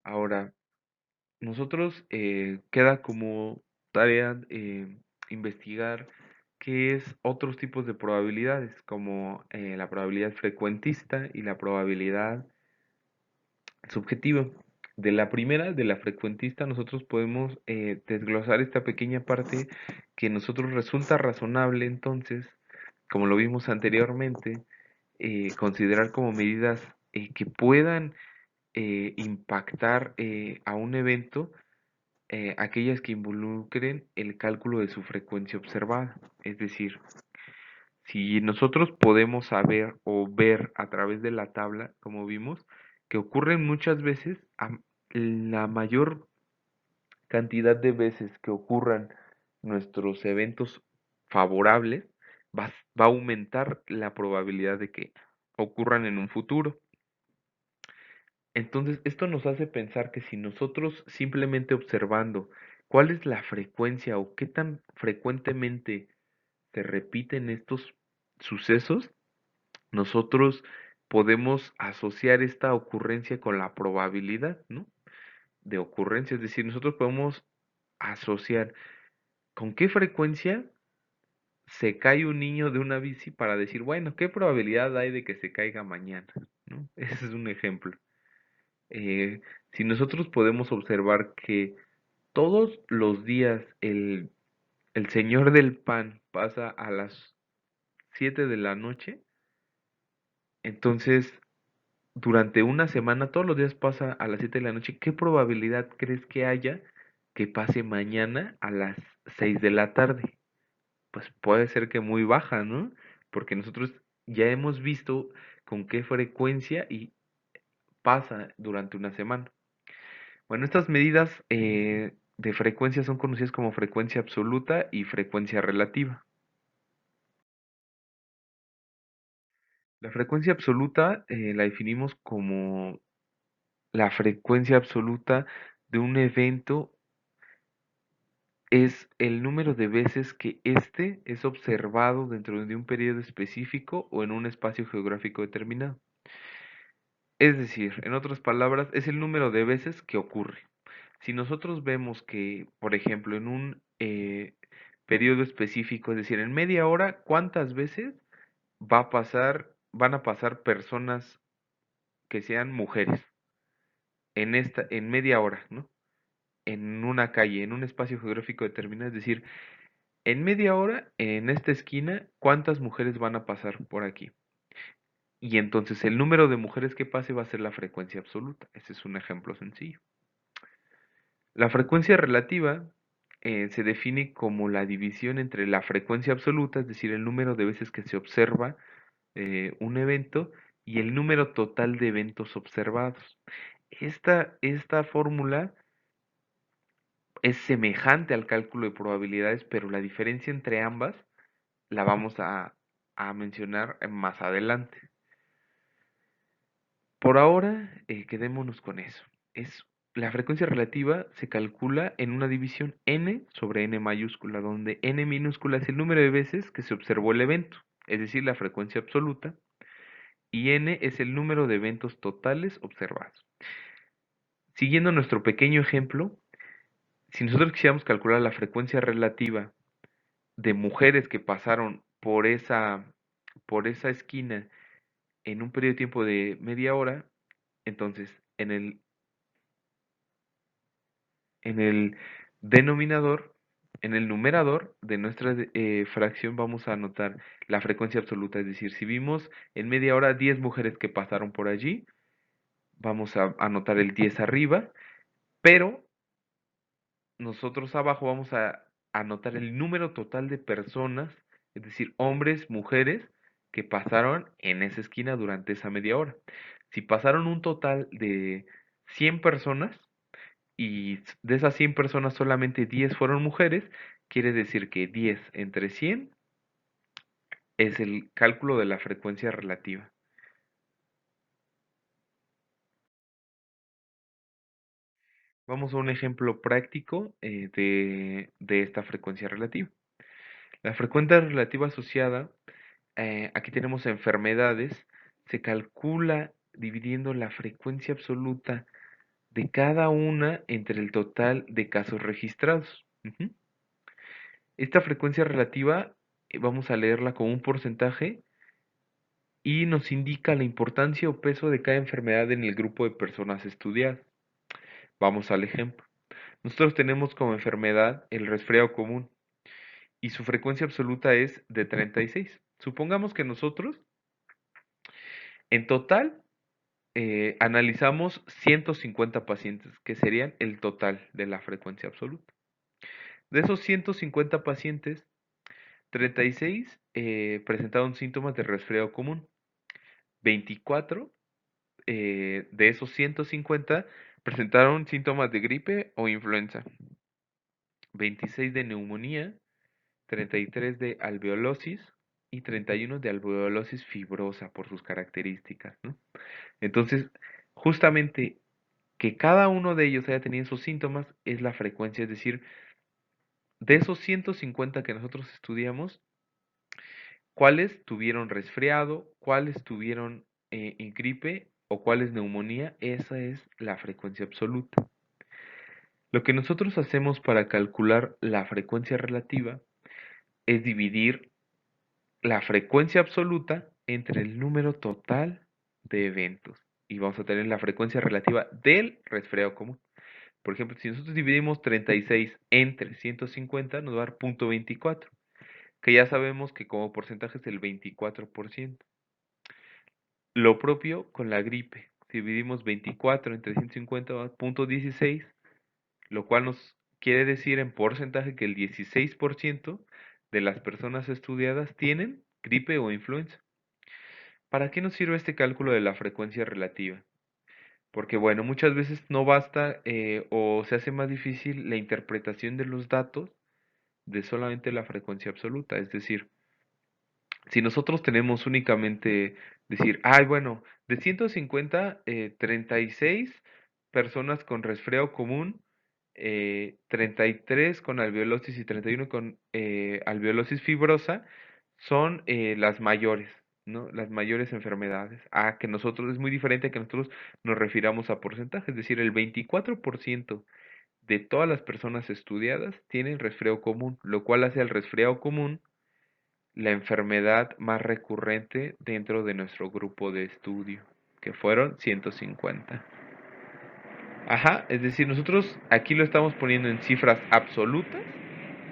Ahora, nosotros queda como tarea investigar qué es otros tipos de probabilidades, como la probabilidad frecuentista y la probabilidad subjetiva. De la primera, de la frecuentista, nosotros podemos desglosar esta pequeña parte que nosotros resulta razonable entonces, como lo vimos anteriormente, considerar como medidas que puedan impactar a un evento, aquellas que involucren el cálculo de su frecuencia observada. Es decir, si nosotros podemos saber o ver a través de la tabla, como vimos, que ocurren muchas veces, la mayor cantidad de veces que ocurran nuestros eventos favorables, va a aumentar la probabilidad de que ocurran en un futuro. Entonces, esto nos hace pensar que si nosotros simplemente observando cuál es la frecuencia o qué tan frecuentemente se repiten estos sucesos, nosotros podemos asociar esta ocurrencia con la probabilidad, ¿no? De ocurrencia, es decir, nosotros podemos asociar con qué frecuencia se cae un niño de una bici para decir, bueno, ¿qué probabilidad hay de que se caiga mañana? ¿No? Ese es un ejemplo. Eh, si nosotros podemos observar que todos los días el señor del pan pasa a las 7 de la noche, entonces durante una semana, todos los días pasa a las 7 de la noche, ¿qué probabilidad crees que haya que pase mañana a las 6 de la tarde? Pues puede ser que muy baja, ¿no? Porque nosotros ya hemos visto con qué frecuencia y pasa durante una semana. Bueno, estas medidas de frecuencia son conocidas como frecuencia absoluta y frecuencia relativa. La frecuencia absoluta la definimos como la frecuencia absoluta de un evento es el número de veces que éste es observado dentro de un periodo específico o en un espacio geográfico determinado. Es decir, en otras palabras, es el número de veces que ocurre. Si nosotros vemos que, por ejemplo, en un periodo específico, es decir, en media hora, ¿cuántas veces van a pasar personas que sean mujeres en media hora, ¿no? En una calle, en un espacio geográfico determinado, es decir, en media hora, en esta esquina, ¿cuántas mujeres van a pasar por aquí? Y entonces el número de mujeres que pase va a ser la frecuencia absoluta. Ese es un ejemplo sencillo. La frecuencia relativa se define como la división entre la frecuencia absoluta, es decir, el número de veces que se observa un evento, y el número total de eventos observados. Esta fórmula es semejante al cálculo de probabilidades, pero la diferencia entre ambas la vamos a mencionar más adelante. Por ahora, quedémonos con eso. La frecuencia relativa se calcula en una división n sobre n mayúscula, donde n minúscula es el número de veces que se observó el evento, es decir, la frecuencia absoluta, y n es el número de eventos totales observados. Siguiendo nuestro pequeño ejemplo, si nosotros quisiéramos calcular la frecuencia relativa de mujeres que pasaron por esa esquina en un periodo de tiempo de media hora, entonces en el denominador, en el numerador de nuestra fracción vamos a anotar la frecuencia absoluta, es decir, si vimos en media hora 10 mujeres que pasaron por allí, vamos a anotar el 10 arriba, pero nosotros abajo vamos a anotar el número total de personas, es decir, hombres, mujeres, que pasaron en esa esquina durante esa media hora. Si pasaron un total de 100 personas y de esas 100 personas solamente 10 fueron mujeres, quiere decir que 10 entre 100 es el cálculo de la frecuencia relativa. Vamos a un ejemplo práctico de esta frecuencia relativa. La frecuencia relativa asociada, aquí tenemos enfermedades, se calcula dividiendo la frecuencia absoluta de cada una entre el total de casos registrados. Ujú. Esta frecuencia relativa vamos a leerla como un porcentaje y nos indica la importancia o peso de cada enfermedad en el grupo de personas estudiadas. Vamos al ejemplo. Nosotros tenemos como enfermedad el resfriado común y su frecuencia absoluta es de 36. Supongamos que nosotros en total analizamos 150 pacientes, que serían el total de la frecuencia absoluta. De esos 150 pacientes, 36 presentaron síntomas de resfriado común. 24 de esos 150 presentaron síntomas de gripe o influenza. 26 de neumonía, 33 de alveolosis y 31 de alveolosis fibrosa por sus características, ¿no? Entonces, justamente que cada uno de ellos haya tenido esos síntomas es la frecuencia, es decir, de esos 150 que nosotros estudiamos, cuáles tuvieron resfriado, cuáles tuvieron gripe o cuáles neumonía, esa es la frecuencia absoluta. Lo que nosotros hacemos para calcular la frecuencia relativa es dividir la frecuencia absoluta entre el número total de eventos. Y vamos a tener la frecuencia relativa del resfriado común. Por ejemplo, si nosotros dividimos 36 entre 150, nos va a dar 0.24, que ya sabemos que como porcentaje es el 24%. Lo propio con la gripe. Si dividimos 24 entre 150 va a 0.16, lo cual nos quiere decir en porcentaje que el 16% de las personas estudiadas tienen gripe o influenza. ¿Para qué nos sirve este cálculo de la frecuencia relativa? Porque bueno, muchas veces no basta o se hace más difícil la interpretación de los datos de solamente la frecuencia absoluta. Es decir, si nosotros tenemos únicamente decir, ay, bueno, de 150, 36 personas con resfriado común, 33 con alveolosis y 31 con alveolosis fibrosa, son las mayores, ¿no? Las mayores enfermedades. Ah, que nosotros es muy diferente a que nosotros nos refiramos a porcentajes, es decir, el 24% de todas las personas estudiadas tienen resfriado común, lo cual hace al resfriado común la enfermedad más recurrente dentro de nuestro grupo de estudio, que fueron 150. Ajá, es decir, nosotros aquí lo estamos poniendo en cifras absolutas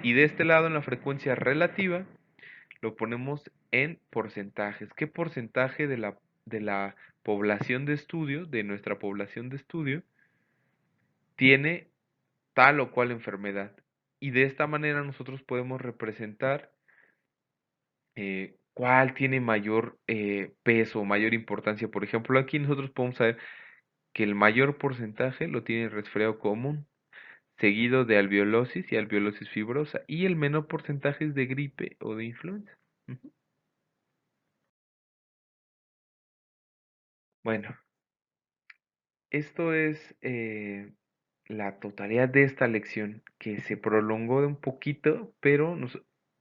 y de este lado en la frecuencia relativa lo ponemos en porcentajes. ¿Qué porcentaje de la población de estudio, de nuestra población de estudio, tiene tal o cual enfermedad? Y de esta manera nosotros podemos representar cuál tiene mayor peso, mayor importancia. Por ejemplo, aquí nosotros podemos saber que el mayor porcentaje lo tiene el resfriado común, seguido de alveolosis y alveolosis fibrosa, y el menor porcentaje es de gripe o de influenza. Ujú. Bueno, esto es la totalidad de esta lección que se prolongó de un poquito, pero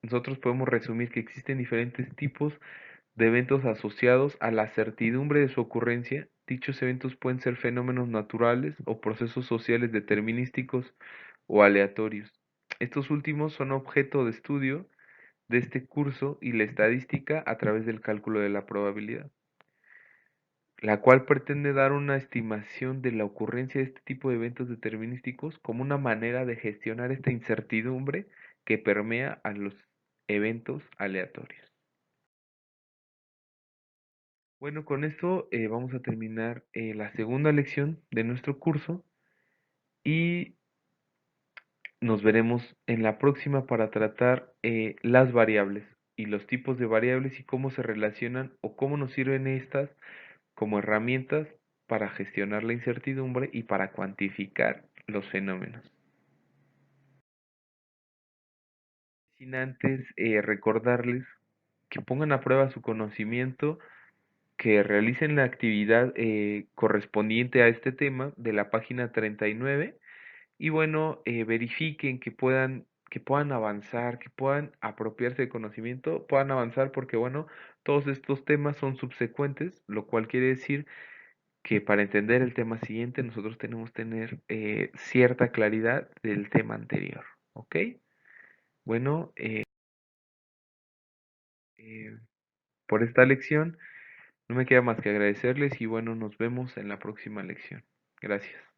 nosotros podemos resumir que existen diferentes tipos de eventos asociados a la certidumbre de su ocurrencia. Dichos eventos pueden ser fenómenos naturales o procesos sociales determinísticos o aleatorios. Estos últimos son objeto de estudio de este curso y la estadística a través del cálculo de la probabilidad, la cual pretende dar una estimación de la ocurrencia de este tipo de eventos determinísticos como una manera de gestionar esta incertidumbre que permea a los eventos aleatorios. Bueno, con esto vamos a terminar la segunda lección de nuestro curso y nos veremos en la próxima para tratar las variables y los tipos de variables y cómo se relacionan o cómo nos sirven estas como herramientas para gestionar la incertidumbre y para cuantificar los fenómenos. Sin antes recordarles que pongan a prueba su conocimiento, que realicen la actividad correspondiente a este tema de la página 39 y bueno, verifiquen que puedan avanzar, que puedan apropiarse de conocimiento, puedan avanzar porque bueno, todos estos temas son subsecuentes, lo cual quiere decir que para entender el tema siguiente nosotros tenemos que tener cierta claridad del tema anterior, ¿ok? Bueno, eh, por esta lección no me queda más que agradecerles y bueno, nos vemos en la próxima lección. Gracias.